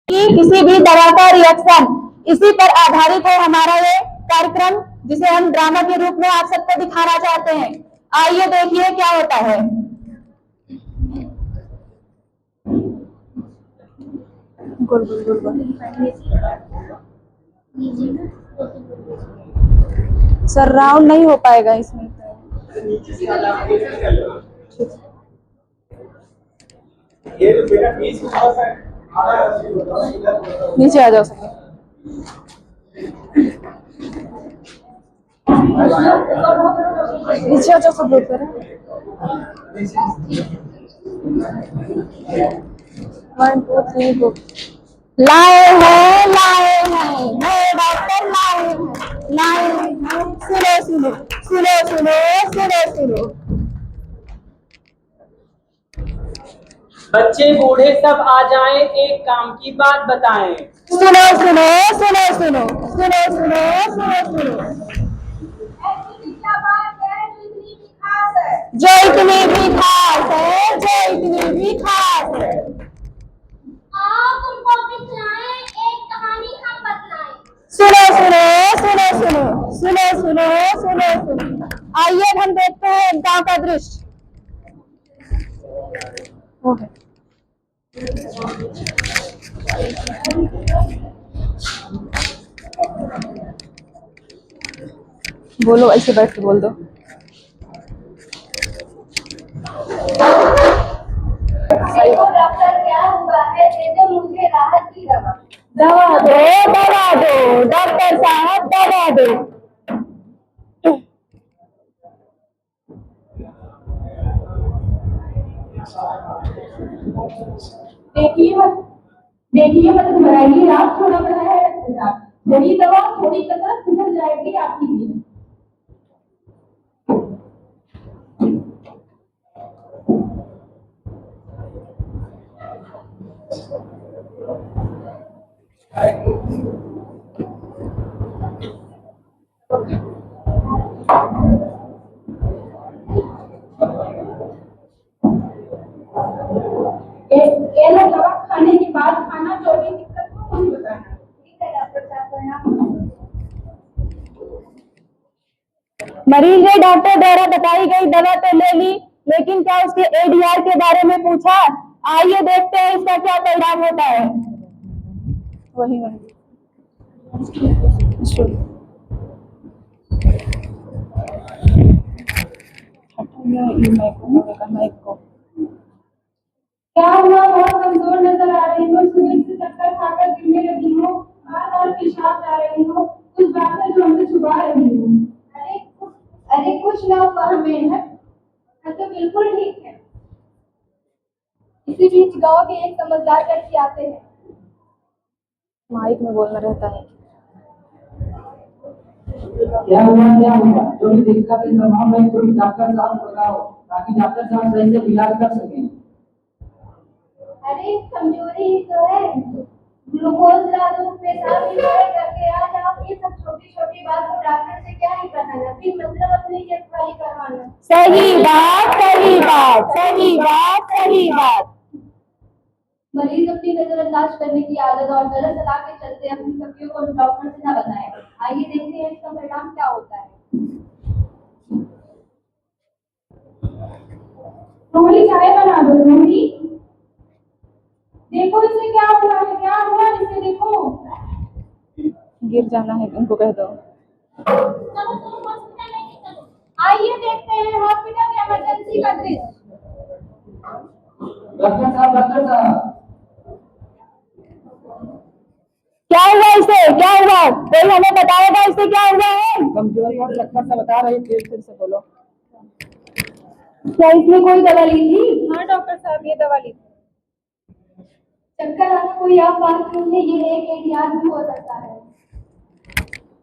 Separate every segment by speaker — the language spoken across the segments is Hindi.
Speaker 1: कि किसी भी दवा का रिएक्शन, इसी पर आधारित है हमारा ये कार्यक्रम, जिसे हम ड्रामा के रूप में आप सबको दिखाना चाहते हैं। आइए देखिए क्या होता है।
Speaker 2: गोल गोल गोल गोल। सर राउंड नहीं हो पाएगा इसमें। नीचे आ जाओ सर। नीचे आ जाओ सब लोग। 1 2 3 गो।
Speaker 1: लाए हैं नए डॉक्टर लाए हैं। सुनो सुनो सुनो सुनो सुनो सुनो।
Speaker 3: बच्चे बूढ़े सब आ जाएं, एक काम की बात बताएं।
Speaker 1: सुनो सुनो सुनो सुनो सुनो सुनो सुनो सुनो। जो इतनी भी खास है, जो इतनी भी खास है। सुनो सुनो सुनो सुनो सुनो सुनो सुनो सुनो। आइए हम देखते हैं एक गांव का दृश्य।
Speaker 2: बोलो, ऐसे बैठ के बोल दो।
Speaker 4: डॉक्टर क्या हुआ है, दे दो मुझे राहत की दवा।
Speaker 1: दवा दो डॉक्टर साहब, दवा दो।
Speaker 4: देखिए मत घबराइए आप, थोड़ा बड़ा है रक्तचाप, थोड़ी दवा थोड़ी कसरत सुधर जाएगी आपकी भी। ये लो दवा, खाने के बाद खाना, जो भी दिक्कत हो मुझे बताना। ठीक है डॉक्टर साहब, प्रणाम।
Speaker 1: मरीज ने डॉक्टर द्वारा बताई गई दवा तो ले ली, लेकिन क्या उसके एडीआर के बारे में पूछा? आइए देखते हैं इसका क्या परिणाम होता है।
Speaker 2: वही वही। माइक को
Speaker 4: क्या हुआ, बहुत कमजोर नजर आ रही हो, सुबह से चक्कर खाकर गिरने लगी हो, बार बार पेशाब जा रही हो, कुछ बातें जो हमसे छुपा रही हो। अरे कुछ ना हुआ हमें, मैं तो बिल्कुल ठीक है। इसी बीच गांव के एक समझदार व्यक्ति आते हैं।
Speaker 2: माइक में बोलना रहता है।
Speaker 5: क्या हुआ, जो भी दिक्कत है सब में कोई डॉक्टर साहब बताओ, ताकि डॉक्टर साहब सही से इलाज कर सकें।
Speaker 4: अरे कमजोरी ही तो है, ग्लूकोज ला दो, पेशाब भी बड़े करके आ जाओ, ये सब छोटी छोटी बात को डॉक्टर से क्या ही बताना, फिर मतलब अपनी जेब खाली करवाना।
Speaker 1: सही बात सही बात सही बात सही बात।
Speaker 4: मरीज अपनी नजरअंदाज करने की आदत और गलत सलाह के चलते अपनी तकलीफ को डॉक्टर से न बताएं। आइए देखते हैं इसका परिणाम क्या होता है। थोड़ी चाय बना दो थोड़ी। देखो इसे क्या हुआ है, क्या हुआ इसे, देखो।
Speaker 2: गिर जाना है, उनको कह दो।
Speaker 4: आइए देखते हैं हॉस्पिटल इमरजेंसी का दृश्य।
Speaker 5: डॉक्टर साहब
Speaker 1: क्या हुआ इसे, क्या हुआ? कोई हमें बताएगा इसे क्या हुआ है?
Speaker 5: कमजोरी और डॉक्टर साहब बता रहे थे, फिर से बोलो।
Speaker 4: क्या इसने कोई दवा ली थी?
Speaker 2: हाँ डॉक्टर साहब, ये दवा ली थी।
Speaker 4: चक्कर आना कोई आम बात नहीं है, ये एक एडीआर भी हो सकता है।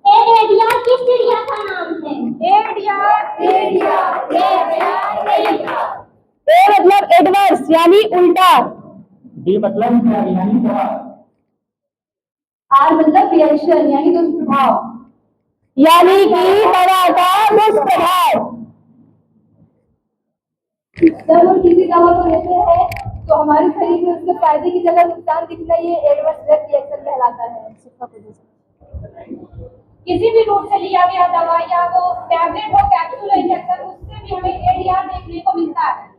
Speaker 4: एडीआर किस चिड़िया का नाम है? ADR ADR ADR ADR.
Speaker 1: A मतलब एडवर्स यानी उल्टा।
Speaker 5: डी मतलब यानी दवा।
Speaker 4: आर मतलब रिएक्शन यानी दुष्प्रभाव,
Speaker 1: यानी कि दवा का दुष्प्रभाव।
Speaker 4: जब हम किसी दवा को लेते हैं तो हमारे शरीर में उसके फायदे की जगह नुकसान दिखना ये एडवर्स ड्रग रिएक्शन कहलाता है। किसी भी रूट से लिया गया दवा या वो टैबलेट हो, कैप्सूल हो, इंजेक्शन, उससे भी हमें एडीआर देखने को मिलता है।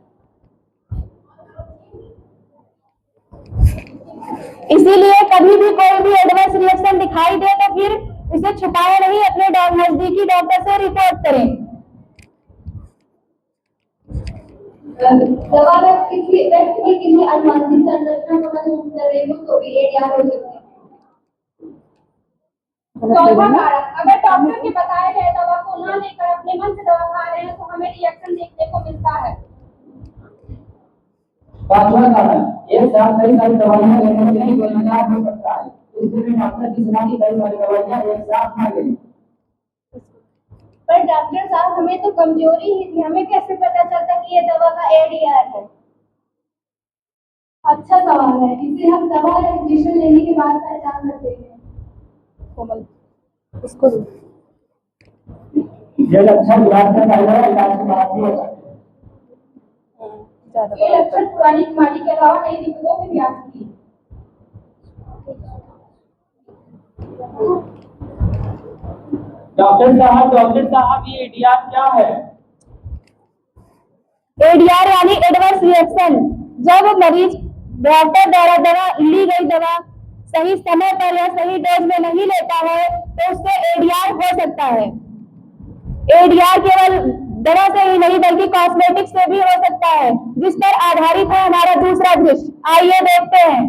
Speaker 1: इसीलिए कभी भी कोई भी एडवर्स रिएक्शन दिखाई दे तो फिर इसे छुपाए नहीं, अपने नजदीकी डॉक्टर से रिपोर्ट करें।
Speaker 4: दवा अगर किसी व्यक्ति की किसी अनुवांशिक संरचना को नष्ट कर रही हो तो भी एडीआर हो सकती है। चौथा कारण, अगर डॉक्टर के बताए गए दवा को न लेकर अपने मन से दवा खा रहे हैं तो हमें रिएक्शन देखने को मिलता है।
Speaker 5: पांचवा कारण, एक साथ कई सारी दवाइयां लेने से ही एडीआर हो सकता है, इसलिए डॉक्टर की सलाह की कई सारी दवाइयां एक साथ न लें।
Speaker 4: पर डॉक्टर साहब हमें तो कमजोरी ही थी, हमें कैसे पता चलता कि ये दवा का एडीआर है? अच्छा सवाल है, इसे हम दवा या इंजेक्शन लेने के बाद पहचान सकते हैं।
Speaker 2: कोमल उसको दो।
Speaker 5: ये लक्षण इलाज से पहले इलाज के बाद भी हो सकते हैं।
Speaker 2: ज्यादा
Speaker 4: ये लक्षण पुरानी बीमारी के अलावा नई दिक्कतों में भी आ सकती है।
Speaker 3: डॉक्टर साहब ये एडीआर क्या है?
Speaker 1: एडीआर यानी एडवर्स रिएक्शन। जब मरीज डॉक्टर द्वारा दवा ली गई दवा सही समय पर या सही डोज में नहीं लेता है तो उससे एडीआर हो सकता है। एडीआर केवल दवा से ही नहीं बल्कि कॉस्मेटिक्स से भी हो सकता है, जिस पर आधारित है हमारा दूसरा दृश्य। आइए देखते हैं।